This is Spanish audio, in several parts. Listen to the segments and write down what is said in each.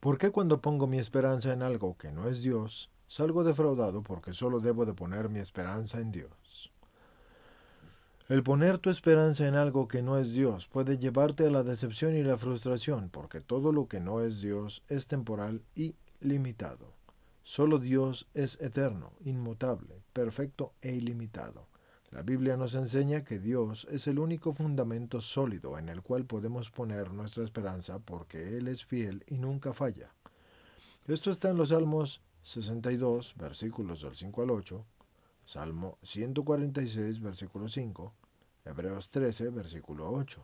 ¿Por qué cuando pongo mi esperanza en algo que no es Dios, salgo defraudado porque solo debo de poner mi esperanza en Dios? El poner tu esperanza en algo que no es Dios puede llevarte a la decepción y la frustración, porque todo lo que no es Dios es temporal y limitado. Solo Dios es eterno, inmutable, perfecto e ilimitado. La Biblia nos enseña que Dios es el único fundamento sólido en el cual podemos poner nuestra esperanza porque Él es fiel y nunca falla. Esto está en los Salmos 62, versículos del 5 al 8, Salmo 146, versículo 5, Hebreos 13, versículo 8.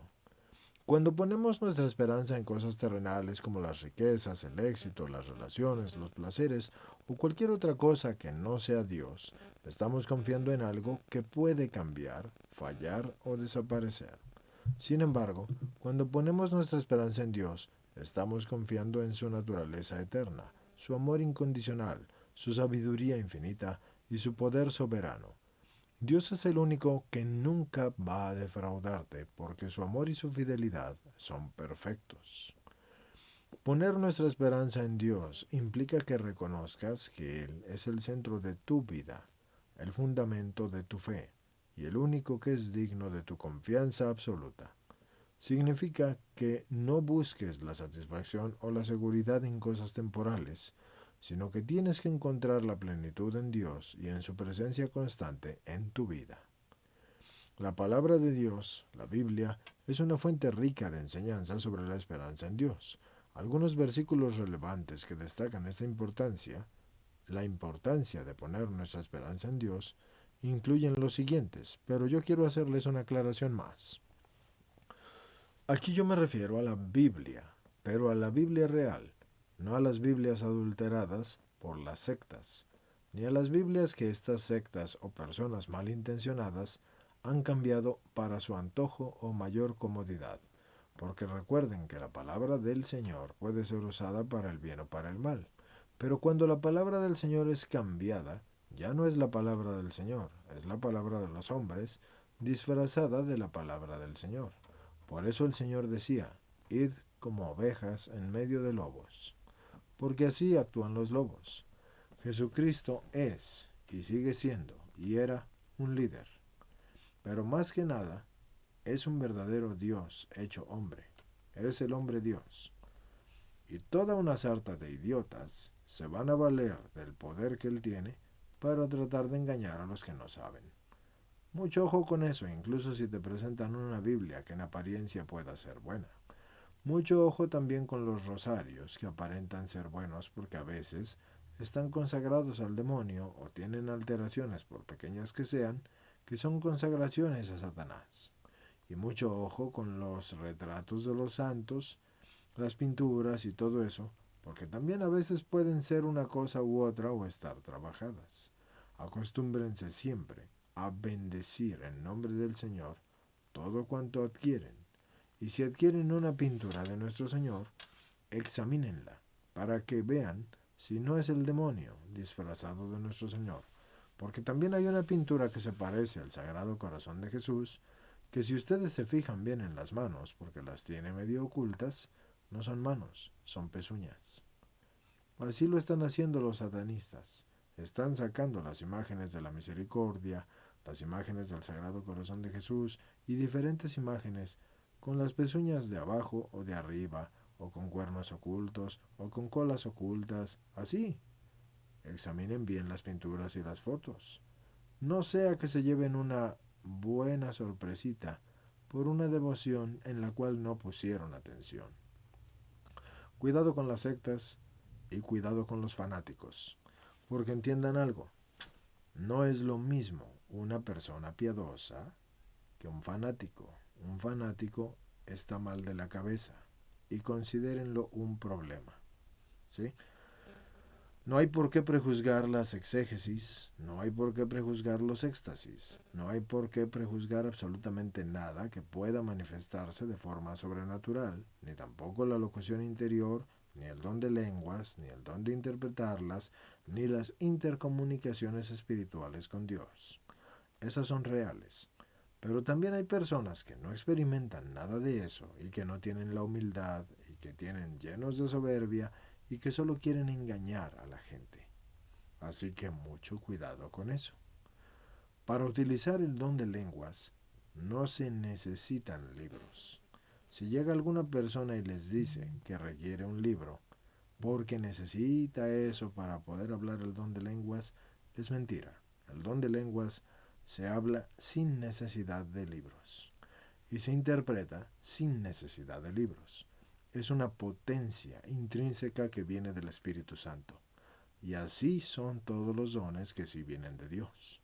Cuando ponemos nuestra esperanza en cosas terrenales como las riquezas, el éxito, las relaciones, los placeres o cualquier otra cosa que no sea Dios, estamos confiando en algo que puede cambiar, fallar o desaparecer. Sin embargo, cuando ponemos nuestra esperanza en Dios, estamos confiando en su naturaleza eterna, su amor incondicional, su sabiduría infinita y su poder soberano. Dios es el único que nunca va a defraudarte porque su amor y su fidelidad son perfectos. Poner nuestra esperanza en Dios implica que reconozcas que Él es el centro de tu vida, el fundamento de tu fe y el único que es digno de tu confianza absoluta. Significa que no busques la satisfacción o la seguridad en cosas temporales, sino que tienes que encontrar la plenitud en Dios y en su presencia constante en tu vida. La palabra de Dios, la Biblia, es una fuente rica de enseñanza sobre la esperanza en Dios. Algunos versículos relevantes que destacan esta importancia, la importancia de poner nuestra esperanza en Dios, incluyen los siguientes, pero yo quiero hacerles una aclaración más. Aquí yo me refiero a la Biblia, pero a la Biblia real, no a las Biblias adulteradas por las sectas, ni a las Biblias que estas sectas o personas malintencionadas han cambiado para su antojo o mayor comodidad, porque recuerden que la palabra del Señor puede ser usada para el bien o para el mal, pero cuando la palabra del Señor es cambiada, ya no es la palabra del Señor, es la palabra de los hombres disfrazada de la palabra del Señor. Por eso el Señor decía, id como ovejas en medio de lobos, porque así actúan los lobos. Jesucristo es y sigue siendo y era un líder, pero más que nada es un verdadero Dios hecho hombre. Es el hombre Dios. Y toda una sarta de idiotas se van a valer del poder que él tiene para tratar de engañar a los que no saben. Mucho ojo con eso, incluso si te presentan una Biblia que en apariencia pueda ser buena. Mucho ojo también con los rosarios, que aparentan ser buenos porque a veces están consagrados al demonio o tienen alteraciones, por pequeñas que sean, que son consagraciones a Satanás. Y mucho ojo con los retratos de los santos, las pinturas y todo eso, porque también a veces pueden ser una cosa u otra o estar trabajadas. Acostúmbrense siempre a bendecir en nombre del Señor todo cuanto adquieren. Y si adquieren una pintura de nuestro Señor, examínenla para que vean si no es el demonio disfrazado de nuestro Señor. Porque también hay una pintura que se parece al Sagrado Corazón de Jesús, que si ustedes se fijan bien en las manos, porque las tiene medio ocultas, no son manos, son pezuñas. Así lo están haciendo los satanistas. Están sacando las imágenes de la misericordia, las imágenes del Sagrado Corazón de Jesús y diferentes imágenes con las pezuñas de abajo o de arriba, o con cuernos ocultos, o con colas ocultas, así. Examinen bien las pinturas y las fotos. No sea que se lleven una buena sorpresita por una devoción en la cual no pusieron atención. Cuidado con las sectas y cuidado con los fanáticos, porque entiendan algo, no es lo mismo una persona piadosa que un fanático. Un fanático está mal de la cabeza y considérenlo un problema. ¿Sí? No hay por qué prejuzgar las exégesis, no hay por qué prejuzgar los éxtasis, no hay por qué prejuzgar absolutamente nada que pueda manifestarse de forma sobrenatural, ni tampoco la locución interior, ni el don de lenguas, ni el don de interpretarlas, ni las intercomunicaciones espirituales con Dios. Esas son reales. Pero también hay personas que no experimentan nada de eso y que no tienen la humildad y que tienen llenos de soberbia y que solo quieren engañar a la gente. Así que mucho cuidado con eso. Para utilizar el don de lenguas, no se necesitan libros. Si llega alguna persona y les dice que requiere un libro porque necesita eso para poder hablar el don de lenguas, es mentira. El don de lenguas se habla sin necesidad de libros y se interpreta sin necesidad de libros. Es una potencia intrínseca que viene del Espíritu Santo. Y así son todos los dones que sí vienen de Dios.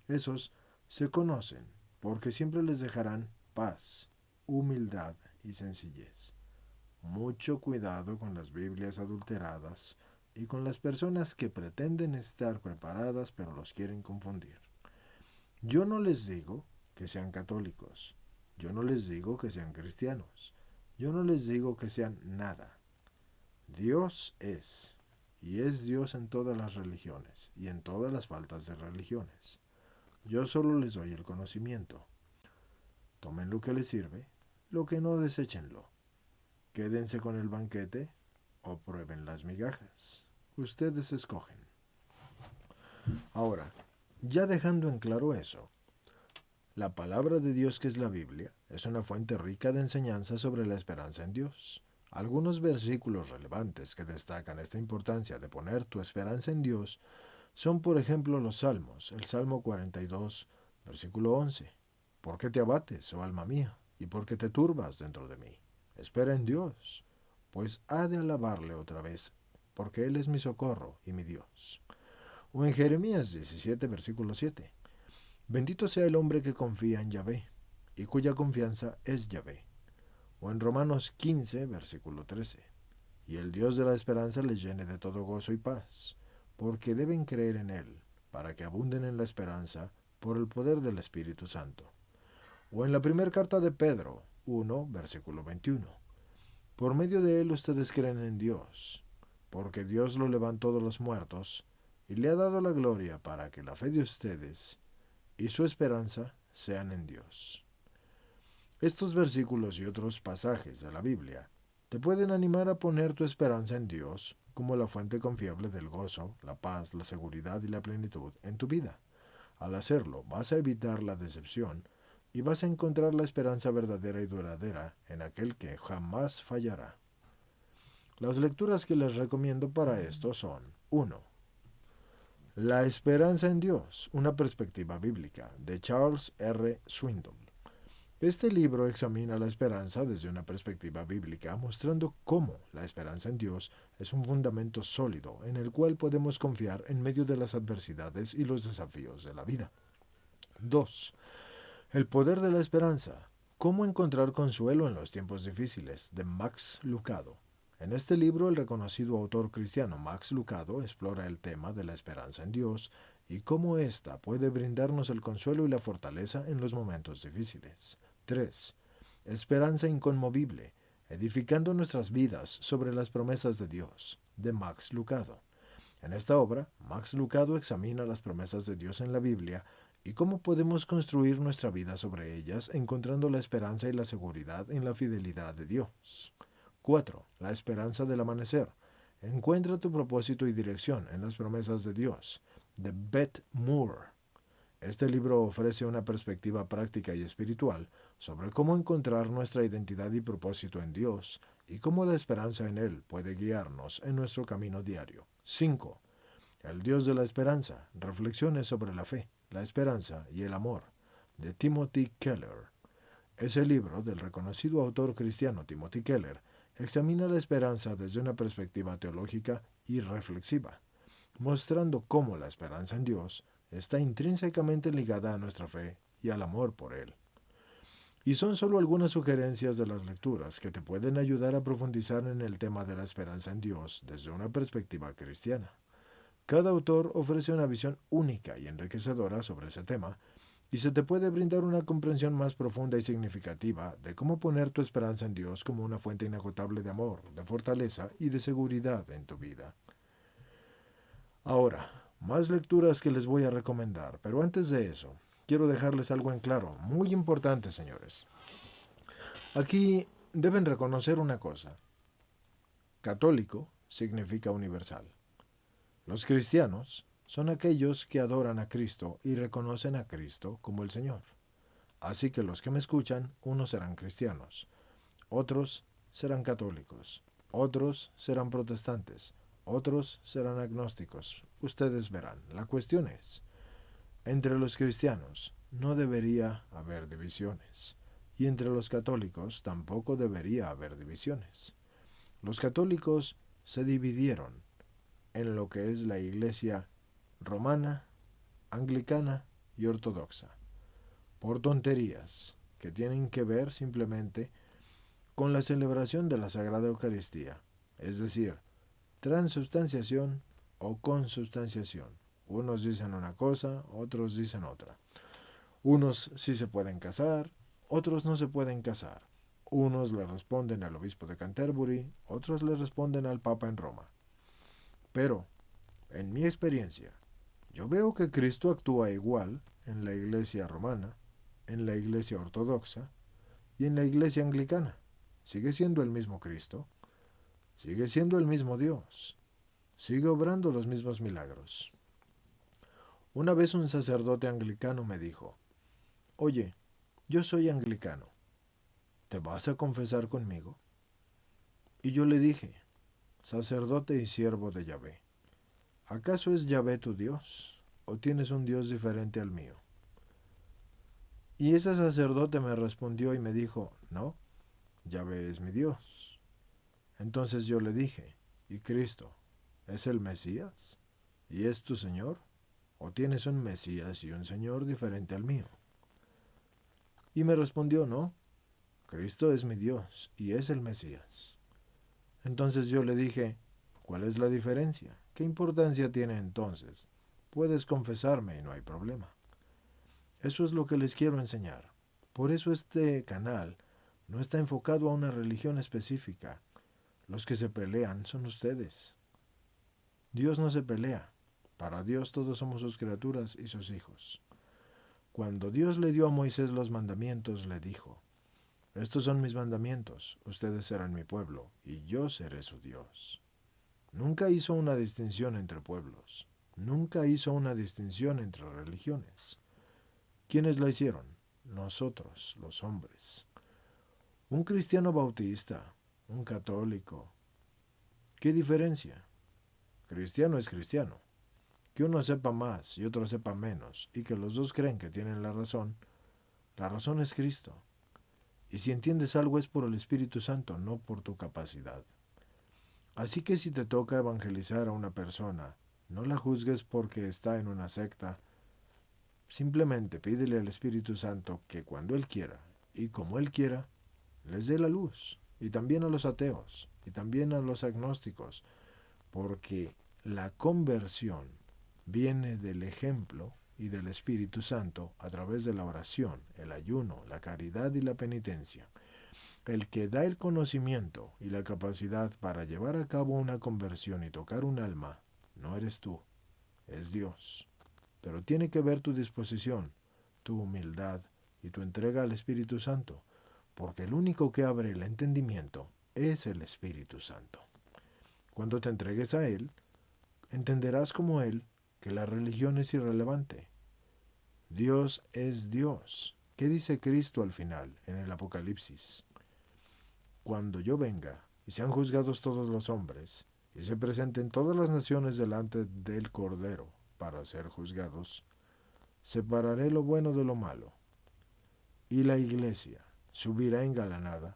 Esos se conocen porque siempre les dejarán paz, humildad y sencillez. Mucho cuidado con las Biblias adulteradas y con las personas que pretenden estar preparadas pero los quieren confundir. Yo no les digo que sean católicos. Yo no les digo que sean cristianos. Yo no les digo que sean nada. Dios es, y es Dios en todas las religiones y en todas las faltas de religiones. Yo solo les doy el conocimiento. Tomen lo que les sirve, lo que no deséchenlo. Quédense con el banquete o prueben las migajas. Ustedes escogen. Ahora, ya dejando en claro eso, la palabra de Dios, que es la Biblia, es una fuente rica de enseñanza sobre la esperanza en Dios. Algunos versículos relevantes que destacan esta importancia de poner tu esperanza en Dios son, por ejemplo, los Salmos, el Salmo 42, versículo 11. ¿Por qué te abates, oh alma mía, y por qué te turbas dentro de mí? Espera en Dios, pues ha de alabarle otra vez, porque Él es mi socorro y mi Dios. O en Jeremías 17, versículo 7. Bendito sea el hombre que confía en Yahvé, y cuya confianza es Yahvé. O en Romanos 15, versículo 13. Y el Dios de la esperanza les llene de todo gozo y paz, porque deben creer en Él, para que abunden en la esperanza por el poder del Espíritu Santo. O en la primera carta de Pedro 1, versículo 21. Por medio de Él ustedes creen en Dios, porque Dios lo levantó de los muertos y le ha dado la gloria para que la fe de ustedes y su esperanza sean en Dios. Estos versículos y otros pasajes de la Biblia te pueden animar a poner tu esperanza en Dios como la fuente confiable del gozo, la paz, la seguridad y la plenitud en tu vida. Al hacerlo, vas a evitar la decepción y vas a encontrar la esperanza verdadera y duradera en aquel que jamás fallará. Las lecturas que les recomiendo para esto son: 1. La esperanza en Dios, una perspectiva bíblica, de Charles R. Swindoll. Este libro examina la esperanza desde una perspectiva bíblica, mostrando cómo la esperanza en Dios es un fundamento sólido en el cual podemos confiar en medio de las adversidades y los desafíos de la vida. 2. El poder de la esperanza. Cómo encontrar consuelo en los tiempos difíciles, de Max Lucado. En este libro, el reconocido autor cristiano Max Lucado explora el tema de la esperanza en Dios y cómo ésta puede brindarnos el consuelo y la fortaleza en los momentos difíciles. 3. Esperanza inconmovible, edificando nuestras vidas sobre las promesas de Dios, de Max Lucado. En esta obra, Max Lucado examina las promesas de Dios en la Biblia y cómo podemos construir nuestra vida sobre ellas, encontrando la esperanza y la seguridad en la fidelidad de Dios. 4. La esperanza del amanecer. Encuentra tu propósito y dirección en las promesas de Dios, de Beth Moore. Este libro ofrece una perspectiva práctica y espiritual sobre cómo encontrar nuestra identidad y propósito en Dios y cómo la esperanza en Él puede guiarnos en nuestro camino diario. 5. El Dios de la esperanza. Reflexiones sobre la fe, la esperanza y el amor, de Timothy Keller. Ese libro, del reconocido autor cristiano Timothy Keller, examina la esperanza desde una perspectiva teológica y reflexiva, mostrando cómo la esperanza en Dios está intrínsecamente ligada a nuestra fe y al amor por Él. Y son solo algunas sugerencias de las lecturas que te pueden ayudar a profundizar en el tema de la esperanza en Dios desde una perspectiva cristiana. Cada autor ofrece una visión única y enriquecedora sobre ese tema, y se te puede brindar una comprensión más profunda y significativa de cómo poner tu esperanza en Dios como una fuente inagotable de amor, de fortaleza y de seguridad en tu vida. Ahora, más lecturas que les voy a recomendar, pero antes de eso, quiero dejarles algo en claro, muy importante, señores. Aquí deben reconocer una cosa. Católico significa universal. Los cristianos son aquellos que adoran a Cristo y reconocen a Cristo como el Señor. Así que los que me escuchan, unos serán cristianos, otros serán católicos, otros serán protestantes, otros serán agnósticos. Ustedes verán. La cuestión es, entre los cristianos no debería haber divisiones, y entre los católicos tampoco debería haber divisiones. Los católicos se dividieron en lo que es la Iglesia romana, anglicana y ortodoxa, por tonterías que tienen que ver simplemente con la celebración de la Sagrada Eucaristía, es decir, transubstanciación o consubstanciación. Unos dicen una cosa, otros dicen otra. Unos sí se pueden casar, otros no se pueden casar. Unos le responden al obispo de Canterbury, otros le responden al Papa en Roma. Pero, en mi experiencia, yo veo que Cristo actúa igual en la Iglesia romana, en la Iglesia ortodoxa y en la Iglesia anglicana. Sigue siendo el mismo Cristo, sigue siendo el mismo Dios, sigue obrando los mismos milagros. Una vez un sacerdote anglicano me dijo, oye, yo soy anglicano, ¿te vas a confesar conmigo? Y yo le dije, sacerdote y siervo de Yahvé, ¿acaso es Yahvé tu Dios o tienes un Dios diferente al mío? Y ese sacerdote me respondió y me dijo, no, Yahvé es mi Dios. Entonces yo le dije, ¿y Cristo es el Mesías? ¿Y es tu Señor? ¿O tienes un Mesías y un Señor diferente al mío? Y me respondió, no, Cristo es mi Dios y es el Mesías. Entonces yo le dije, ¿cuál es la diferencia? ¿Qué importancia tiene entonces? Puedes confesarme y no hay problema. Eso es lo que les quiero enseñar. Por eso este canal no está enfocado a una religión específica. Los que se pelean son ustedes. Dios no se pelea. Para Dios todos somos sus criaturas y sus hijos. Cuando Dios le dio a Moisés los mandamientos, le dijo, estos son mis mandamientos, ustedes serán mi pueblo, y yo seré su Dios. Nunca hizo una distinción entre pueblos, nunca hizo una distinción entre religiones. ¿Quiénes la hicieron? Nosotros, los hombres. Un cristiano bautista, un católico. ¿Qué diferencia? Cristiano es cristiano. Que uno sepa más y otro sepa menos, y que los dos creen que tienen la razón es Cristo. Y si entiendes algo es por el Espíritu Santo, no por tu capacidad. Así que si te toca evangelizar a una persona, no la juzgues porque está en una secta. Simplemente pídele al Espíritu Santo que cuando Él quiera y como Él quiera, les dé la luz. Y también a los ateos, y también a los agnósticos, porque la conversión viene del ejemplo y del Espíritu Santo a través de la oración, el ayuno, la caridad y la penitencia. El que da el conocimiento y la capacidad para llevar a cabo una conversión y tocar un alma, no eres tú, es Dios. Pero tiene que ver tu disposición, tu humildad y tu entrega al Espíritu Santo, porque el único que abre el entendimiento es el Espíritu Santo. Cuando te entregues a Él, entenderás como Él que la religión es irrelevante. Dios es Dios. ¿Qué dice Cristo al final en el Apocalipsis? Cuando yo venga y sean juzgados todos los hombres, y se presenten todas las naciones delante del Cordero para ser juzgados, separaré lo bueno de lo malo, y la iglesia subirá engalanada,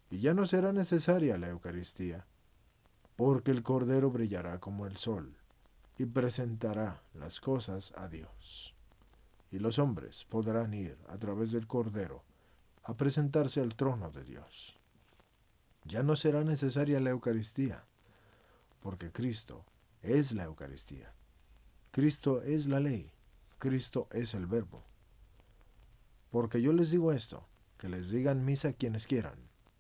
y ya no será necesaria la Eucaristía, porque el Cordero brillará como el sol, y presentará las cosas a Dios. Y los hombres podrán ir a través del Cordero a presentarse al trono de Dios. Ya no será necesaria la Eucaristía, porque Cristo es la Eucaristía. Cristo es la ley. Cristo es el Verbo. Porque yo les digo esto, que les digan misa quienes quieran,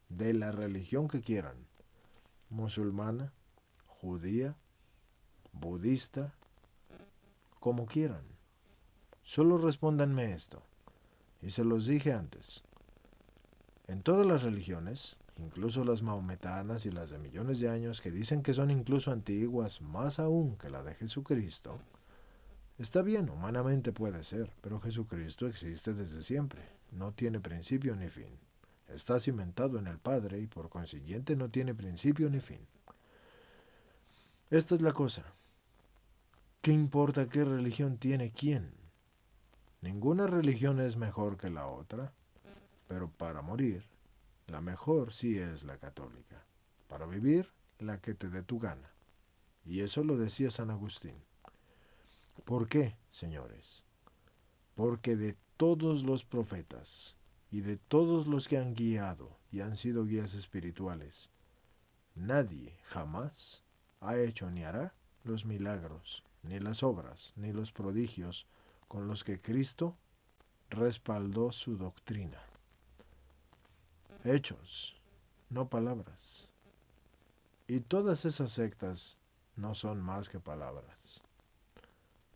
de la religión que quieran, musulmana, judía, budista, como quieran. Solo respóndanme esto, y se los dije antes. En todas las religiones, incluso las mahometanas y las de millones de años que dicen que son incluso antiguas, más aún que la de Jesucristo, está bien, humanamente puede ser, pero Jesucristo existe desde siempre, no tiene principio ni fin. Está cimentado en el Padre y por consiguiente no tiene principio ni fin. Esta es la cosa. ¿Qué importa qué religión tiene quién? Ninguna religión es mejor que la otra, pero para morir, la mejor sí es la católica. Para vivir, la que te dé tu gana. Y eso lo decía San Agustín. ¿Por qué, señores? Porque de todos los profetas y de todos los que han guiado y han sido guías espirituales, nadie jamás ha hecho ni hará los milagros, ni las obras, ni los prodigios con los que Cristo respaldó su doctrina. Hechos, no palabras. Y todas esas sectas no son más que palabras.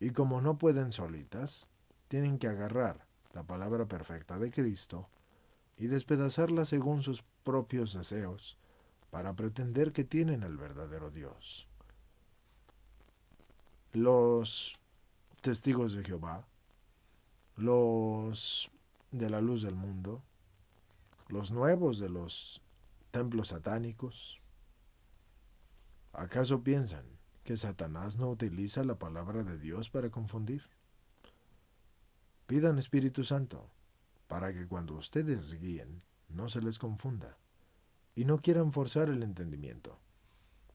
Y como no pueden solitas, tienen que agarrar la palabra perfecta de Cristo y despedazarla según sus propios deseos para pretender que tienen el verdadero Dios. Los testigos de Jehová, los de la luz del mundo, los nuevos de los templos satánicos, ¿acaso piensan que Satanás no utiliza la palabra de Dios para confundir? Pidan Espíritu Santo para que cuando ustedes guíen no se les confunda y no quieran forzar el entendimiento.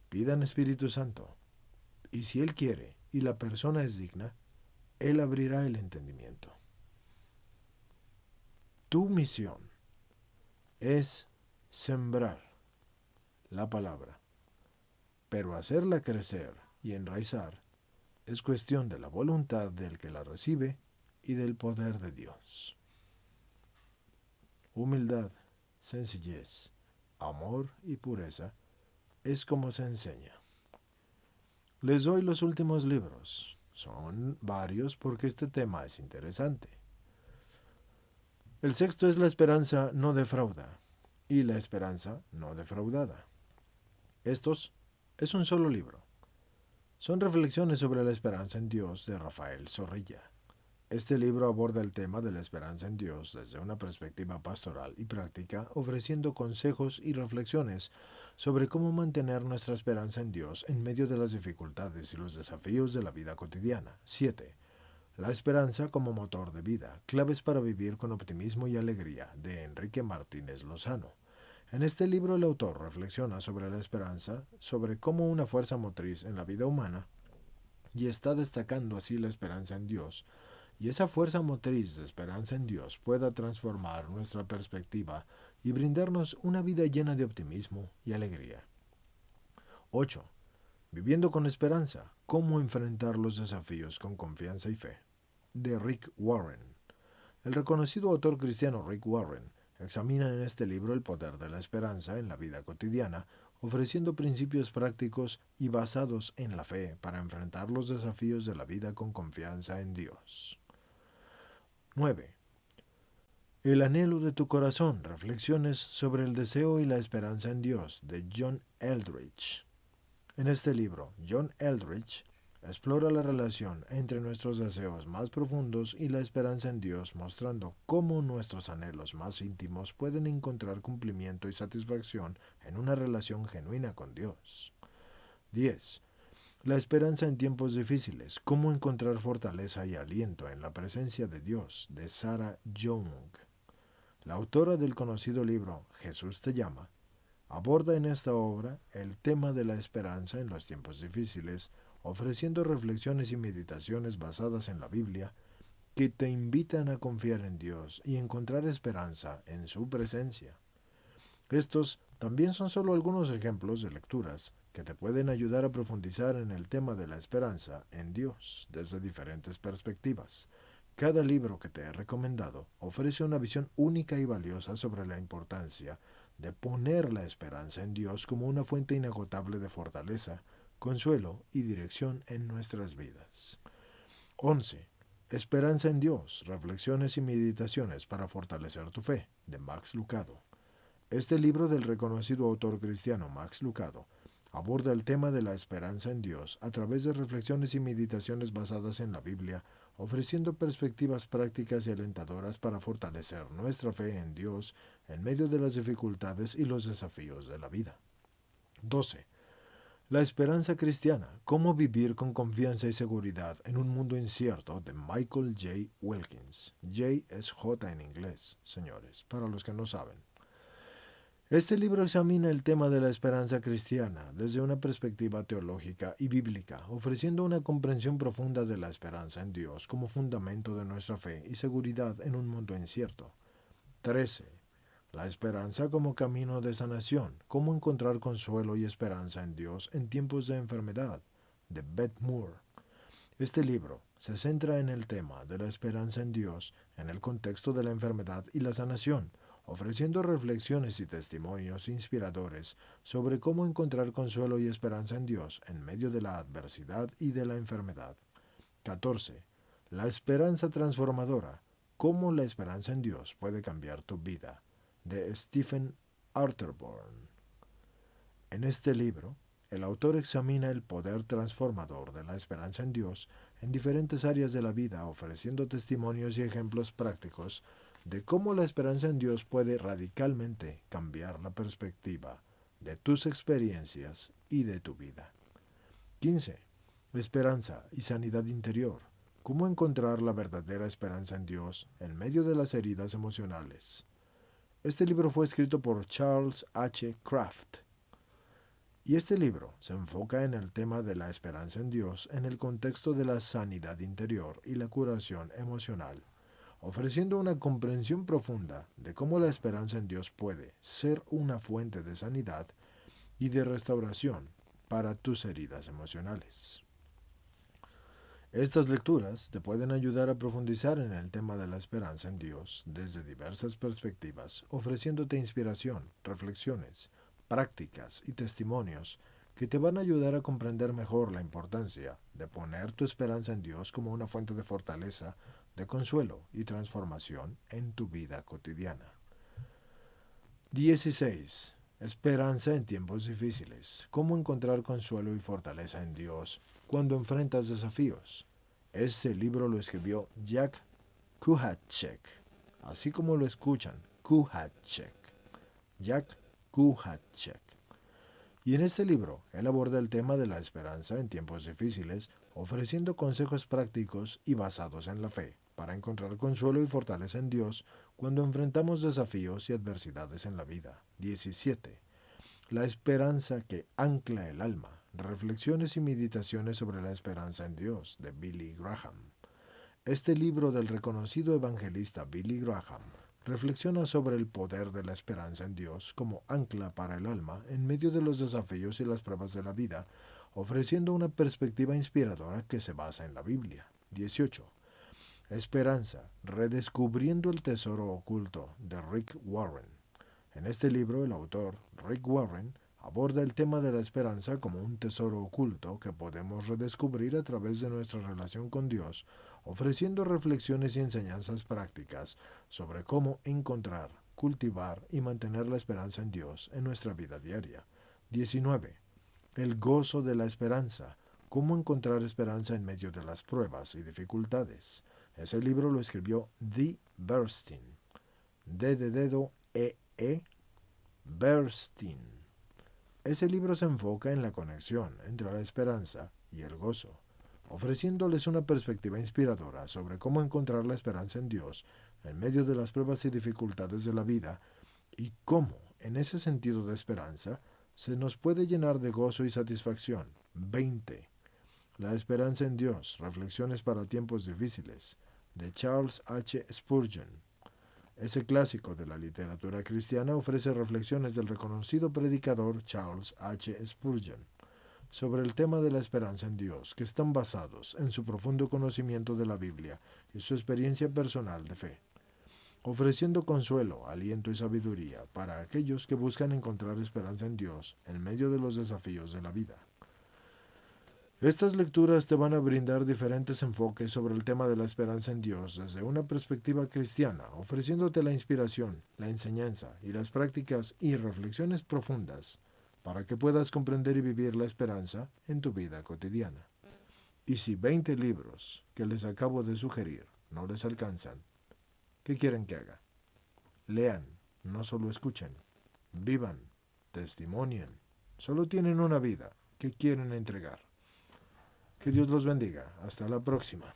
Pidan Espíritu Santo y si Él quiere y la persona es digna, Él abrirá el entendimiento. Tu misión es sembrar la palabra, pero hacerla crecer y enraizar es cuestión de la voluntad del que la recibe y del poder de Dios. Humildad, sencillez, amor y pureza es como se enseña. Les doy los últimos libros. Son varios porque este tema es interesante. El sexto es La esperanza no defrauda y La esperanza no defraudada. Estos es un solo libro. Son reflexiones sobre la esperanza en Dios de Rafael Zorrilla. Este libro aborda el tema de la esperanza en Dios desde una perspectiva pastoral y práctica, ofreciendo consejos y reflexiones sobre cómo mantener nuestra esperanza en Dios en medio de las dificultades y los desafíos de la vida cotidiana. 7. La esperanza como motor de vida, claves para vivir con optimismo y alegría, de Enrique Martínez Lozano. En este libro el autor reflexiona sobre la esperanza, sobre cómo una fuerza motriz en la vida humana, y está destacando así la esperanza en Dios, y esa fuerza motriz de esperanza en Dios pueda transformar nuestra perspectiva y brindarnos una vida llena de optimismo y alegría. 8. Viviendo con esperanza, cómo enfrentar los desafíos con confianza y fe, de Rick Warren. El reconocido autor cristiano Rick Warren examina en este libro el poder de la esperanza en la vida cotidiana, ofreciendo principios prácticos y basados en la fe para enfrentar los desafíos de la vida con confianza en Dios. 9. El anhelo de tu corazón, reflexiones sobre el deseo y la esperanza en Dios, de John Eldredge. En este libro, John Eldredge explora la relación entre nuestros deseos más profundos y la esperanza en Dios, mostrando cómo nuestros anhelos más íntimos pueden encontrar cumplimiento y satisfacción en una relación genuina con Dios. 10. La esperanza en tiempos difíciles, cómo encontrar fortaleza y aliento en la presencia de Dios, de Sarah Young. La autora del conocido libro Jesús te llama, aborda en esta obra el tema de la esperanza en los tiempos difíciles, ofreciendo reflexiones y meditaciones basadas en la Biblia que te invitan a confiar en Dios y encontrar esperanza en su presencia. Estos también son solo algunos ejemplos de lecturas que te pueden ayudar a profundizar en el tema de la esperanza en Dios desde diferentes perspectivas. Cada libro que te he recomendado ofrece una visión única y valiosa sobre la importancia de poner la esperanza en Dios como una fuente inagotable de fortaleza, consuelo y dirección en nuestras vidas. 11. Esperanza en Dios, reflexiones y meditaciones para fortalecer tu fe, de Max Lucado. Este libro del reconocido autor cristiano Max Lucado aborda el tema de la esperanza en Dios a través de reflexiones y meditaciones basadas en la Biblia, ofreciendo perspectivas prácticas y alentadoras para fortalecer nuestra fe en Dios en medio de las dificultades y los desafíos de la vida. 12. La esperanza cristiana, cómo vivir con confianza y seguridad en un mundo incierto, de Michael J. Wilkins. J es J en inglés, señores, para los que no saben. Este libro examina el tema de la esperanza cristiana desde una perspectiva teológica y bíblica, ofreciendo una comprensión profunda de la esperanza en Dios como fundamento de nuestra fe y seguridad en un mundo incierto. 13. La esperanza como camino de sanación, cómo encontrar consuelo y esperanza en Dios en tiempos de enfermedad, de Beth Moore. Este libro se centra en el tema de la esperanza en Dios en el contexto de la enfermedad y la sanación, ofreciendo reflexiones y testimonios inspiradores sobre cómo encontrar consuelo y esperanza en Dios en medio de la adversidad y de la enfermedad. 14. La esperanza transformadora, cómo la esperanza en Dios puede cambiar tu vida, de Stephen Arterburn. En este libro, el autor examina el poder transformador de la esperanza en Dios en diferentes áreas de la vida, ofreciendo testimonios y ejemplos prácticos de cómo la esperanza en Dios puede radicalmente cambiar la perspectiva de tus experiencias y de tu vida. 15. Esperanza y sanidad interior. Cómo encontrar la verdadera esperanza en Dios en medio de las heridas emocionales. Este libro fue escrito por Charles H. Kraft. Y este libro se enfoca en el tema de la esperanza en Dios en el contexto de la sanidad interior y la curación emocional, ofreciendo una comprensión profunda de cómo la esperanza en Dios puede ser una fuente de sanidad y de restauración para tus heridas emocionales. Estas lecturas te pueden ayudar a profundizar en el tema de la esperanza en Dios desde diversas perspectivas, ofreciéndote inspiración, reflexiones, prácticas y testimonios que te van a ayudar a comprender mejor la importancia de poner tu esperanza en Dios como una fuente de fortaleza, de consuelo y transformación en tu vida cotidiana. 16. Esperanza en tiempos difíciles. ¿Cómo encontrar consuelo y fortaleza en Dios cuando enfrentas desafíos? Este libro lo escribió Jack Kuhatchek, así como lo escuchan, Kuhatchek. Jack Kuhatchek. Y en este libro, él aborda el tema de la esperanza en tiempos difíciles, ofreciendo consejos prácticos y basados en la fe, para encontrar consuelo y fortaleza en Dios cuando enfrentamos desafíos y adversidades en la vida. 17. La esperanza que ancla el alma. Reflexiones y meditaciones sobre la esperanza en Dios, de Billy Graham. Este libro del reconocido evangelista Billy Graham reflexiona sobre el poder de la esperanza en Dios como ancla para el alma en medio de los desafíos y las pruebas de la vida, ofreciendo una perspectiva inspiradora que se basa en la Biblia. 18. Esperanza, redescubriendo el tesoro oculto, de Rick Warren. En este libro, el autor, Rick Warren, aborda el tema de la esperanza como un tesoro oculto que podemos redescubrir a través de nuestra relación con Dios, ofreciendo reflexiones y enseñanzas prácticas sobre cómo encontrar, cultivar y mantener la esperanza en Dios en nuestra vida diaria. 19. El gozo de la esperanza. Cómo encontrar esperanza en medio de las pruebas y dificultades. Ese libro lo escribió D. Bernstein. D de dedo, E. Bernstein. Ese libro se enfoca en la conexión entre la esperanza y el gozo, ofreciéndoles una perspectiva inspiradora sobre cómo encontrar la esperanza en Dios en medio de las pruebas y dificultades de la vida y cómo, en ese sentido de esperanza, se nos puede llenar de gozo y satisfacción. 20. La esperanza en Dios, reflexiones para tiempos difíciles, de Charles H. Spurgeon. Ese clásico de la literatura cristiana ofrece reflexiones del reconocido predicador Charles H. Spurgeon sobre el tema de la esperanza en Dios, que están basados en su profundo conocimiento de la Biblia y su experiencia personal de fe, ofreciendo consuelo, aliento y sabiduría para aquellos que buscan encontrar esperanza en Dios en medio de los desafíos de la vida. Estas lecturas te van a brindar diferentes enfoques sobre el tema de la esperanza en Dios desde una perspectiva cristiana, ofreciéndote la inspiración, la enseñanza y las prácticas y reflexiones profundas para que puedas comprender y vivir la esperanza en tu vida cotidiana. Y si 20 libros que les acabo de sugerir no les alcanzan, ¿qué quieren que haga? Lean, no solo escuchen, vivan, testimonien. Solo tienen una vida que quieren entregar. Que Dios los bendiga. Hasta la próxima.